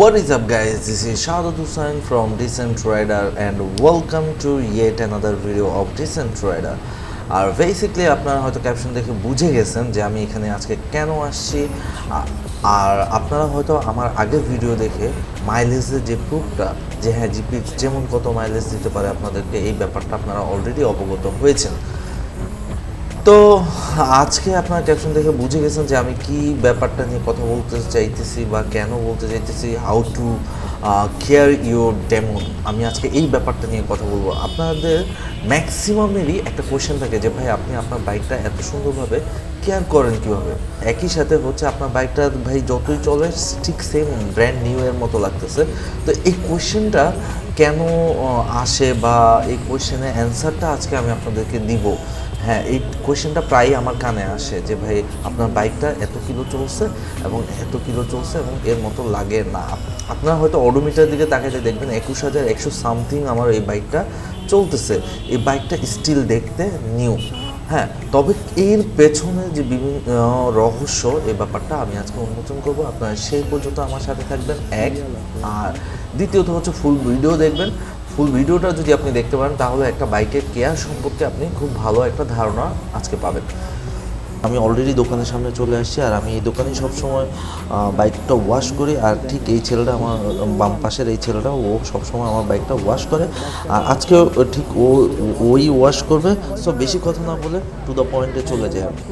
What is up guys, this is Shahad Hussain from Decent Rider and welcome to yet another video of Decent Rider. আর basically আপনারা হয়তো caption দেখে বুঝে গেছেন যে আমি এখানে আজকে কেন আসছি। আর আপনারা হয়তো আমার আগের ভিডিও দেখে মাইলেজের যে প্রুফটা যে হ্যাঁ জিপি যেমন কত মাইলেজ দিতে পারে আপনাদেরকে এই ব্যাপারটা আপনারা অলরেডি অবগত হয়েছেন। তো আজকে আপনার ক্যাপশন দেখে বুঝে গেছেন যে আমি কি ব্যাপারটা নিয়ে কথা বলতে চাইতেছি বা কেন বলতে চাইতেছি, how to care your demon. আমি আজকে এই ব্যাপারটা নিয়ে কথা বলবো। আপনাদের ম্যাক্সিমামেরই একটা কোয়েশ্চেন থাকে যে ভাই আপনি আপনার বাইকটা এত সুন্দরভাবে কেয়ার করেন কীভাবে। একই সাথে হচ্ছে আপনার বাইকটা ভাই যতই চলে ঠিক সেম ব্র্যান্ড নিউ এর মতো লাগতেছে। তো এই কোয়েশ্চেনটা কেন আসে বা এই কোয়েশ্চেনের অ্যান্সারটা আজকে আমি আপনাদেরকে দিব। হ্যাঁ, এই কোয়েশ্চেনটা প্রায়ই আমার কানে আসে যে ভাই আপনার বাইকটা এত কিলো চলছে এবং এর মতো লাগে না। আপনারা হয়তো অডোমিটার দিকে তাকাইতে দেখবেন 21,100 সামথিং আমার এই বাইকটা চলতেছে। এই বাইকটা স্টিল দেখতে নিউ। হ্যাঁ, তবে এর পেছনে যে বিভিন্ন রহস্য এই ব্যাপারটা আমি আজকে উন্মোচন করবো। আপনারা সেই পর্যন্ত আমার সাথে থাকবেন এক। আর দ্বিতীয়ত হচ্ছে ফুল ভিডিও দেখবেন। ফুল ভিডিওটা যদি আপনি দেখতে পারেন তাহলে একটা বাইকের কেয়ার সম্পর্কে আপনি খুব ভালো একটা ধারণা আজকে পাবেন। আমি অলরেডি দোকানের সামনে চলে আসছি আর আমি এই দোকানে সবসময় বাইকটা ওয়াশ করি। আর ঠিক এই ছেলেটা আমার বাম পাশের এই ছেলেটা ও সবসময় আমার বাইকটা ওয়াশ করে। আর আজকেও ঠিক ওই ওয়াশ করবে। সো বেশি কথা না বলে টু দ্য পয়েন্টে চলে যাই আমি।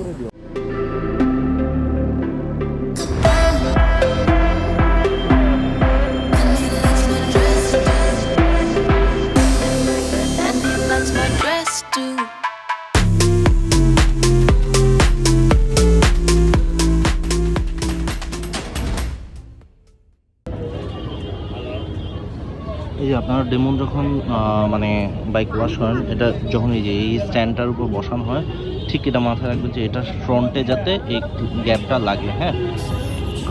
এই যে আপনার ডেমন যখন মানে বাইক ওয়াশ করেন, এটা যখন এই যে এই স্ট্যান্ডটার উপর বসানো হয়, ঠিক এটা মাথায় রাখবেন যে এটা ফ্রন্টে যাতে এই গ্যাপটা লাগে। হ্যাঁ,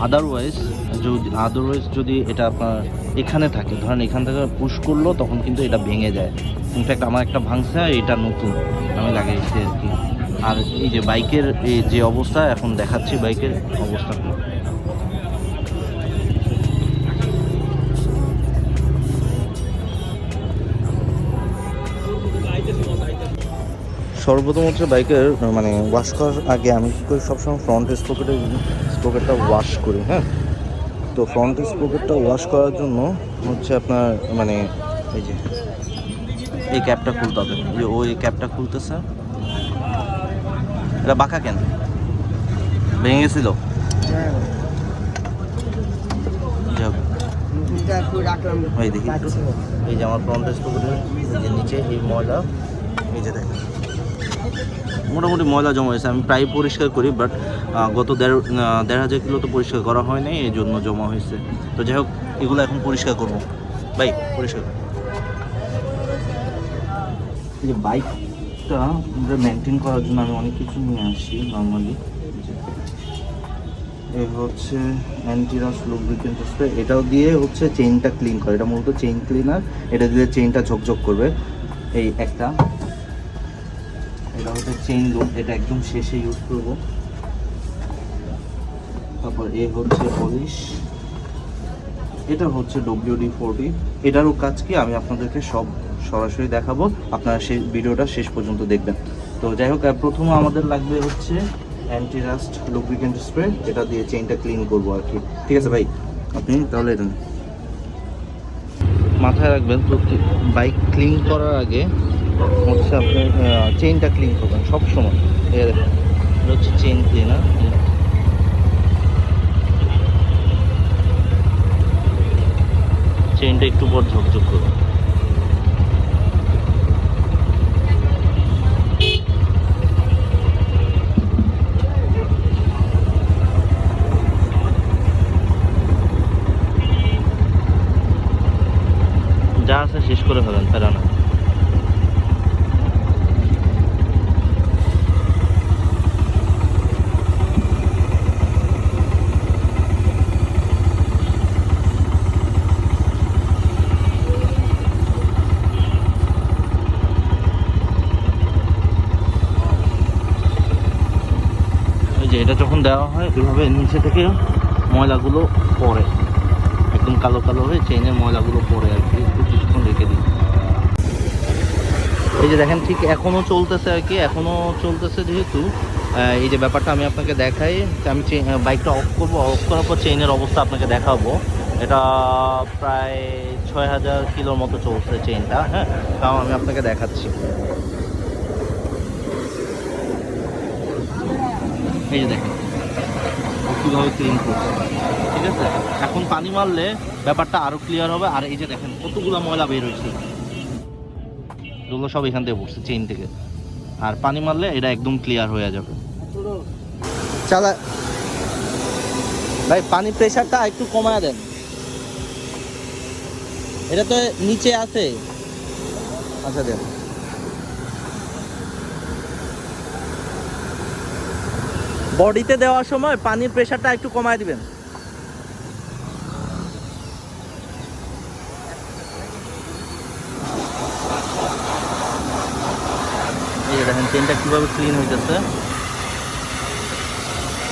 আদারওয়াইজ যদি এটা আপনার এখানে থাকে, ধরেন এখান থেকে পুশ করলো তখন কিন্তু এটা ভেঙে যায়। ইনফ্যাক্ট আমার একটা ভাঙছে, এটা নতুন আমি লাগাইছি আর কি। আর এই যে বাইকের এই যে অবস্থা এখন দেখাচ্ছি, বাইকের অবস্থা কি। সর্বপ্রথম হচ্ছে বাইকের মানে ওয়াশ করার আগে আমি কী করি, সবসময় ফ্রন্ট স্পোকেটটা ওয়াশ করি। হ্যাঁ, তো ফ্রন্ট স্পোকেটটা ওয়াশ করার জন্য হচ্ছে আপনার মানে এই যে এই ক্যাপটা খুলতে হবে। যে ও এই ক্যাপটা খুলতেছে, এটা বাঁকা কেন ভেঙে গেছিল? এই দেখি, এই যে আমার ফ্রন্ট স্পোকেটের এই যে নিচে এই ময়লা, এই যে দেখেন মোটামুটি ময়লা জমা হয়েছে। আমি প্রায় পরিষ্কার করি, বাট গত দেড় হাজার কিলো তো পরিষ্কার করা হয় নাই, এই জন্য জমা হয়েছে। তো যাই হোক, এগুলো এখন পরিষ্কার করবো। ভাই পরিষ্কার এই যে বাইকটা মেনটেন করার জন্য আমি অনেক কিছু নিয়ে আসি নর্মালি। এই হচ্ছে অ্যান্টিরাস্ট লুব্রিকেন্ট স্প্রে, এটাও দিয়ে হচ্ছে চেইনটা ক্লিন করে। এটা মূলত চেইন ক্লিনার, এটা দিলে চেইনটা ঝকঝক করবে। এই একটা, এটা হচ্ছে চেইন লুপ, এটা একদম শেষে ইউজ করবো। তারপর এ হচ্ছে পলিশ, এটা হচ্ছে WD-40। এটারও কাজ কি আমি আপনাদেরকে সব সরাসরি দেখাবো, আপনারা সেই ভিডিওটা শেষ পর্যন্ত দেখবেন। তো যাই হোক, প্রথমে আমাদের লাগবে হচ্ছে অ্যান্টিরাস্ট লুব্রিকেন্ট স্প্রে, এটা দিয়ে চেইনটা ক্লিন করবো আর কি। ঠিক আছে ভাই, আপনি তাহলে এটা মাথায় রাখবেন। তো বাইক ক্লিন করার আগে হচ্ছে আপনি চেইনটা ক্লিন করবেন সবসময়। এটা হচ্ছে চেইন ক্লিনার, চেইনটা একটু পর ঝকঝক করুন। যা আছে শেষ করে ফেলেন, প্যারা না। যে এটা যখন দেওয়া হয় এভাবে নিচে থেকে ময়লাগুলো পড়ে, একদম কালো কালো হয়ে চেইনের ময়লাগুলো পড়ে আর কি, একটু কিছুক্ষণ রেখে দিই। এই যে দেখেন ঠিক এখনও চলতেছে আর কি, এখনও চলতেছে যেহেতু এই যে ব্যাপারটা আমি আপনাকে দেখাই। আমি বাইকটা অফ করবো, অফ করার পর চেইনের অবস্থা আপনাকে দেখাবো। এটা প্রায় 6000 কিলোর মতো চলছে চেইনটা, হ্যাঁ, তাও আমি আপনাকে দেখাচ্ছি। এই যে দেখেন কীভাবে ক্লিন করছে, ঠিক আছে। এখন পানি মারলে ব্যাপারটা আরও ক্লিয়ার হবে। আর এই যে দেখেন কতগুলো ময়লা বের হয়েছে, এগুলো সব এখান থেকে পড়ছে চেইন থেকে। আর পানি মারলে এটা একদম ক্লিয়ার হয়ে যাবে। চালা ভাই, পানি প্রেশারটা একটু কমায় দেন, এটা তো নিচে আছে। আচ্ছা দেন। বডিতে দেওয়ার সময় পানির প্রেশারটা একটু কমায় দিবেন। এই যে দেখেন চেনটা কীভাবে ক্লিন হইতেছে,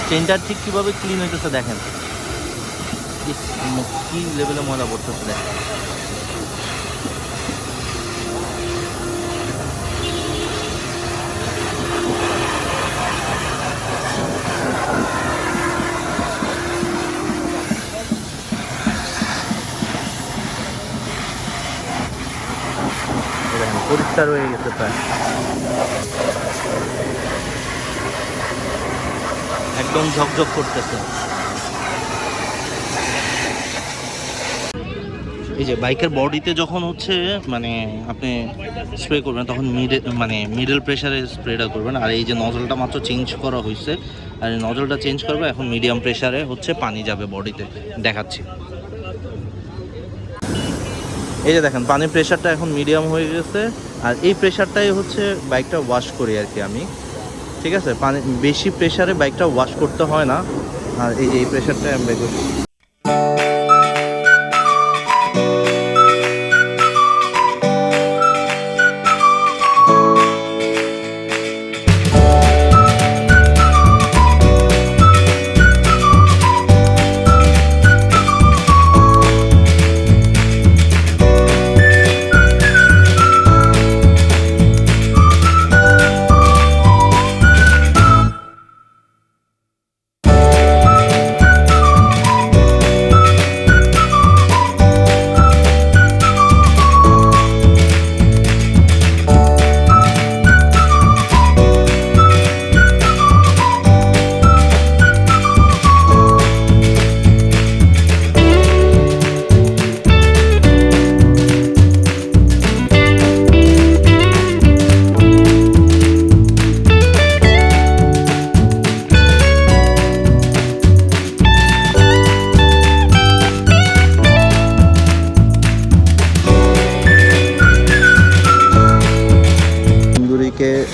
চেনটা ঠিক কীভাবে ক্লিন হইতেছে দেখেন, কি লেভেলে ময়লা পড়তেছে দেখেন। দেখেন পরিষ্কার হয়ে গেছে প্রায়, একদম ঝকঝক করতেছে। এই যে বাইকের বডিতে যখন হচ্ছে মানে আপনি স্প্রে করবেন তখন মিডল প্রেশারে স্প্রেটা করবেন। আর এই যে নজলটা মাত্র চেঞ্জ করা হয়েছে, আর এই নজলটা চেঞ্জ করবে, এখন মিডিয়াম প্রেশারে হচ্ছে পানি যাবে বডিতে, দেখাচ্ছি। এই যে দেখেন পানির প্রেশারটা এখন মিডিয়াম হয়ে গেছে। আর এই প্রেশারটাই হচ্ছে বাইকটা ওয়াশ করি আর কি আমি, ঠিক আছে। পানি বেশি প্রেশারে বাইকটা ওয়াশ করতে হয় না। আর এই যে এই প্রেশারটাই আমি বের করছি।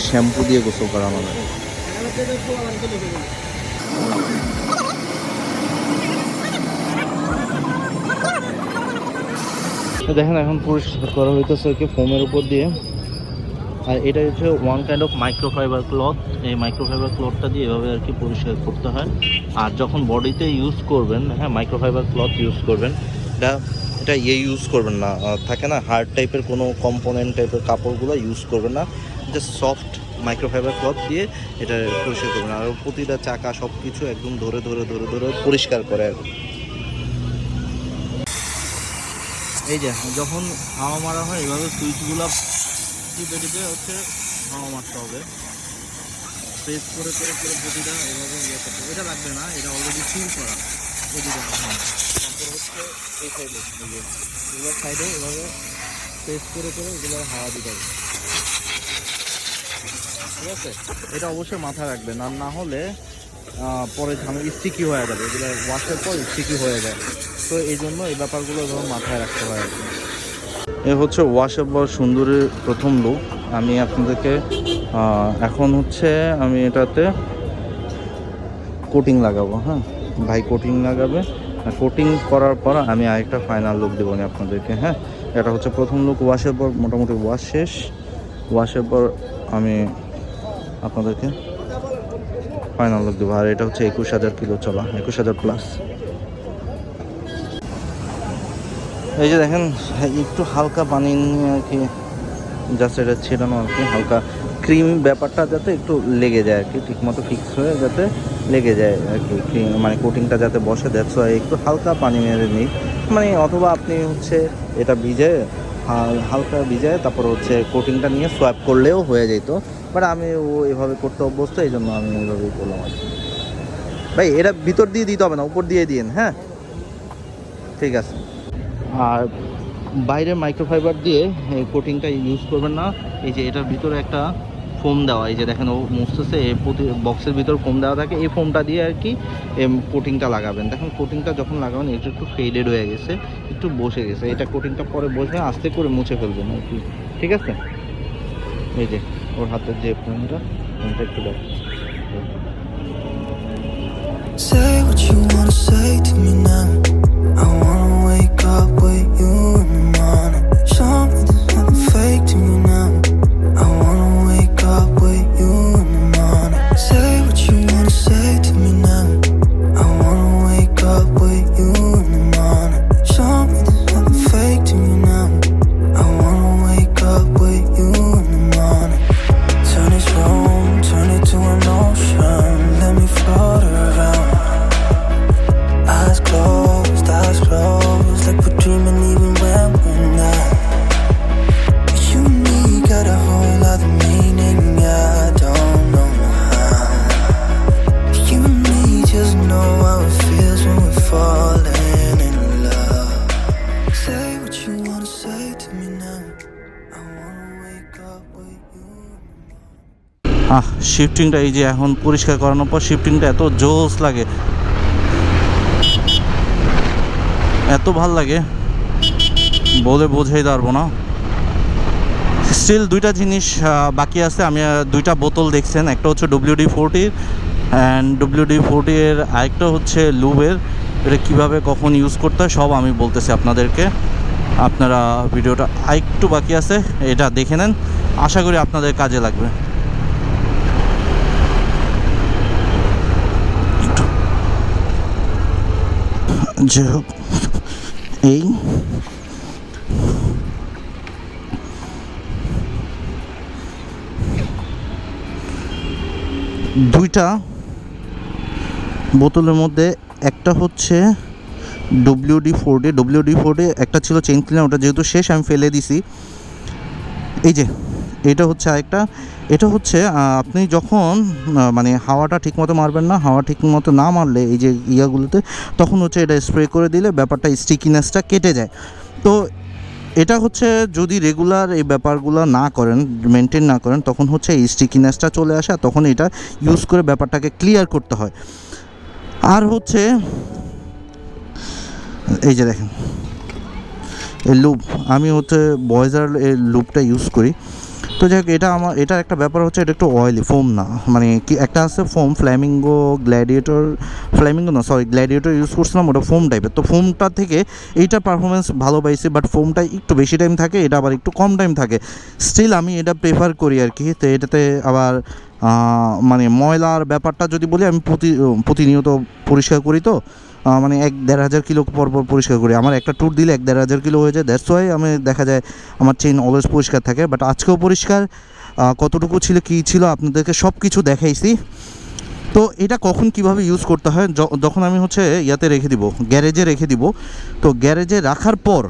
শ্যাম্পু দিয়ে গোসল করানো হয়। দেখেন এখন পরিষ্কার করা হইতেছে কি ফোমের উপর দিয়ে। আর এটা হচ্ছে one kind of microfibre cloth. এই মাইক্রোফাইবার ক্লথটা দিয়ে এভাবে আর কি পরিষ্কার করতে হয়। আর যখন বডিতে ইউজ করবেন, হ্যাঁ, মাইক্রোফাইবার ক্লথ ইউজ করবেন। এটা ইউজ করবেন না, থাকে না হার্ড টাইপের কোনো কম্পোনেন্ট টাইপের কাপড়গুলো ইউজ করবেন না, জাস্ট সফট মাইক্রোফাইবার ক্লথ দিয়ে এটা পরিষ্কার করবেন। আর প্রতিটা চাকা সব কিছু একদম ধরে ধরে ধরে ধরে পরিষ্কার করে আর কি। এই যে যখন হাওয়া মারা হয় এভাবে সুইচগুলো টিপে টিপে হচ্ছে হাওয়া মারতে হবে, প্রেস করে করে করে প্রতিটা এভাবে ইয়ে করতে হবে। এটা লাগবে না, এটা অলরেডি সিল করা। প্রতিটা তারপর হচ্ছে এই সাইডে, এগুলোর সাইডে এভাবে প্রেস করে করে এগুলো হাওয়া দিতে হবে, ঠিক আছে। এটা অবশ্যই মাথায় রাখবেন, আর না হলে পরে স্টিকি হয়ে যাবে, এগুলো ওয়াশের পর স্টিকি হয়ে যায়। তো এই জন্য এই ব্যাপারগুলো ধরুন মাথায় রাখতে হয় আর কি। এ হচ্ছে ওয়াশেবল সুন্দরীর প্রথম লুক। আমি আপনাদেরকে এখন হচ্ছে আমি এটাতে কোটিং লাগাবো। হ্যাঁ, ভাই কোটিং লাগাবে, আর কোটিং করার পর আমি আরেকটা ফাইনাল লুক দেবো আপনাদেরকে। হ্যাঁ, এটা হচ্ছে প্রথম লুক। ওয়াশের পর মোটামুটি ওয়াশ শেষ। ওয়াশের পর আমি আপনাদেরকে ফাইনাল লুক দেবো। আর এটা হচ্ছে 21000 কিলো চলা, 21000 প্লাস। এই যে দেখেন একটু হালকা পানি নিয়ে আর কি জাস্ট এটা ছেটানো আর কি, হালকা ক্রিম ব্যাপারটা যাতে একটু লেগে যায় আর কি, ঠিকমতো ফিক্স হয়ে যাতে লেগে যায় আর কি, ক্রিম মানে কোটিংটা যাতে বসে, দ্যাটস ওয়াই একটু হালকা পানি মেরে নিই। মানে অথবা আপনি হচ্ছে এটা ভিজে হালকা ভিজায় তারপর হচ্ছে কোটিংটা নিয়ে সোয়াপ করলেও হয়ে যেত, বাট আমি এভাবে করতে অভ্যস্ত, এই জন্য আমি এইভাবেই করলাম আর কি। ভাই এটা ভিতর দিয়ে দিতে হবে না, উপর দিয়ে দিন, হ্যাঁ ঠিক আছে। আর বাইরে মাইক্রোফাইবার দিয়ে এই কোটিংটা ইউজ করবেন না। এই যে এটার ভিতরে একটা ফোম দেওয়া, এই যে দেখেন ও মুছতেছে, এই প্রতি বক্সের ভিতর ফোম দেওয়া থাকে, এই ফোমটা দিয়ে আর কি কোটিংটা লাগাবেন। দেখেন কোটিংটা যখন লাগাবেন এটা একটু ফেডেড হয়ে গেছে, একটু বসে গেছে, এটা কোটিংটা পরে বসবে, আস্তে করে মুছে ফেলবেন আর কি, ঠিক আছে। এই যে ওর হাতের যে ফোমটা একটু দেখ। Say what you wanna say to me now. I wanna wake up with you in the morning. Show me there's nothing fake to me now. I wanna wake up with you in the morning. Say what you wanna say to me now. I wanna wake up with you in the morning. Show me there's nothing fake to me now. I wanna wake up with you in the morning. Turn this room, turn it to an ocean. Let me float around. Eyes closed, like we're dreaming even when we're not. You and me got a whole other meaning, I don't know how. You and me just know how it feels when we're falling in love. Say what you wanna say to me now. I wanna wake up with you. শিফটিংটা এই যে এখন পরিষ্কার করানোর পর শিফটিংটা এত জোস লাগে, এত ভাল লাগে বলে বোঝাই পারবো না। স্টিল দুইটা জিনিস বাকি আছে, আমি দুইটা বোতল দেখছেন, একটা হচ্ছে WD-40 অ্যান্ড WD-40 এর আরেকটা হচ্ছে লুবের। এটা কীভাবে কখন ইউজ করতে হয় সব আমি বলতেছি আপনাদেরকে, আপনারা ভিডিওটা আরেকটু বাকি আছে, এটা দেখে নেন, আশা করি আপনাদের কাজে লাগবে। যাই হোক, এই দুইটা বোতলের মধ্যে একটা হচ্ছে WD-40 একটা ছিল চেইন ক্লিনার, ওটা যেহেতু শেষ আমি ফেলে দিছি। এই যে এটা হচ্ছে আরেকটা, এটা হচ্ছে আপনি যখন মানে হাওয়াটা ঠিকমতো মারবেন না, হাওয়া ঠিকমতো না মারলে এই যে ইয়াগুলোতে, তখন হচ্ছে এটা স্প্রে করে দিলে ব্যাপারটা স্টিকিনেসটা কেটে যায়। তো এটা হচ্ছে যদি রেগুলার এই ব্যাপারগুলো না করেন, মেনটেন না করেন, তখন হচ্ছে এই স্টিকিনেসটা চলে আসে, তখন এটা ইউজ করে ব্যাপারটাকে ক্লিয়ার করতে হয়। আর হচ্ছে এই যে দেখেন এই লুপ, আমি হচ্ছে বয়েজার এই লুপটা ইউজ করি। তো যাই হোক, এটা আমার এটার একটা ব্যাপার হচ্ছে এটা একটু অয়েলি, ফোম না, মানে কি একটা আছে ফোম গ্ল্যাডিয়েটর ইউজ করছিলাম, ওটা ফোম টাইপের। তো ফোমটা থেকে এইটা পারফরমেন্স ভালো পাইছি, বাট ফোমটা একটু বেশি টাইম থাকে, এটা আবার একটু কম টাইম থাকে। স্টিল আমি এটা প্রেফার করি আর কি। তো এটাতে আবার মানে ময়লার ব্যাপারটা যদি বলি, আমি প্রতিনিয়ত পরিষ্কার করি, তো মানে 1-1.5 কিলো পর পরিষ্কার করি। আমার একটা ট্যুর দিলে 1-1.5 কিলো হয়ে যায়, দ্যাটস ওয়াই আমি দেখা যায় আমার চেইন অলওয়েজ পরিষ্কার থাকে। বাট আজকেও পরিষ্কার, কতটুকু ছিল কী ছিল আপনাদেরকে সব কিছু দেখাইছি। তো এটা কখন কিভাবে ইউজ করতে হয়, যখন আমি হচ্ছে ইয়াতে রেখে দিব, গ্যারেজে রেখে দিব। তো গ্যারেজে রাখার পর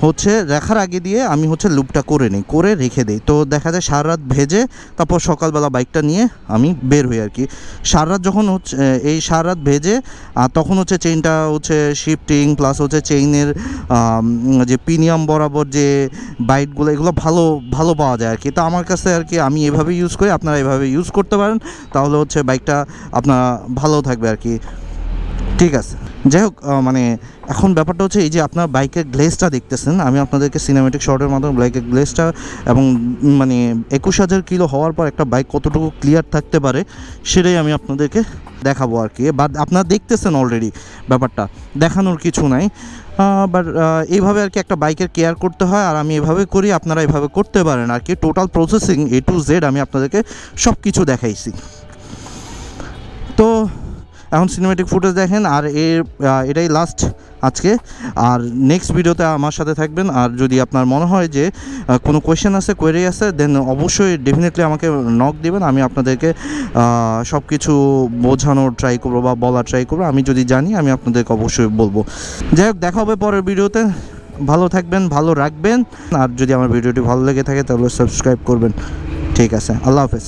হচ্ছে রাখার আগে দিয়ে আমি হচ্ছে লুপটা করে নিই, করে রেখে দিই। তো দেখা যায় সারা রাত ভেজে তারপর সকালবেলা বাইকটা নিয়ে আমি বের হই আর কি। সারা রাত যখন হচ্ছে এই সারা রাত ভেজে তখন হচ্ছে চেইনটা হচ্ছে শিফটিং প্লাস হচ্ছে চেইনের যে পিনিয়াম বরাবর যে বাইটগুলো, এগুলো ভালো ভালো পাওয়া যায় আর কি। তো আমার কাছে আর কি আমি এভাবে ইউজ করি, আপনারা এভাবে ইউজ করতে পারেন, তাহলে হচ্ছে বাইকটা আপনার ভালো থাকবে আর কি। ঠিক আছে, যাই হোক, মানে এখন ব্যাপারটা হচ্ছে এই যে আপনার বাইকের গ্লেজটা দেখতেছেন, আমি আপনাদেরকে সিনেমেটিক শটের মাধ্যমে বাইকের গ্লেজটা এবং মানে 21,000 কিলো হওয়ার পর একটা বাইক কতটুকু ক্লিয়ার থাকতে পারে সেটাই আমি আপনাদেরকে দেখাবো আর কি। বাট আপনারা দেখতেছেন অলরেডি, ব্যাপারটা দেখানোর কিছু নাই। বাট এইভাবে আর কি একটা বাইকের কেয়ার করতে হয়, আর আমি এভাবে করি, আপনারা এভাবে করতে পারেন আর কি। Total processing A to Z আমি আপনাদেরকে সব কিছু দেখাইছি। তো এখন সিনেমেটিক ফুটেজ দেখেন, আর এটাই লাস্ট আজকে। আর নেক্সট ভিডিওতে আমার সাথে থাকবেন। আর যদি আপনার মনে হয় যে কোনো কোয়েশ্চেন আছে, কোয়েরি আছে, দেন অবশ্যই ডেফিনেটলি আমাকে নক দিবেন। আমি আপনাদেরকে সব কিছু বোঝানোর ট্রাই করবো বা বলার ট্রাই করবো। আমি যদি জানি আমি আপনাদেরকে অবশ্যই বলবো। যাই হোক, দেখা হবে পরের ভিডিওতে। ভালো থাকবেন, ভালো রাখবেন। আর যদি আমার ভিডিওটি ভালো লেগে থাকে তাহলে সাবস্ক্রাইব করবেন। ঠিক আছে, আল্লাহ হাফেজ।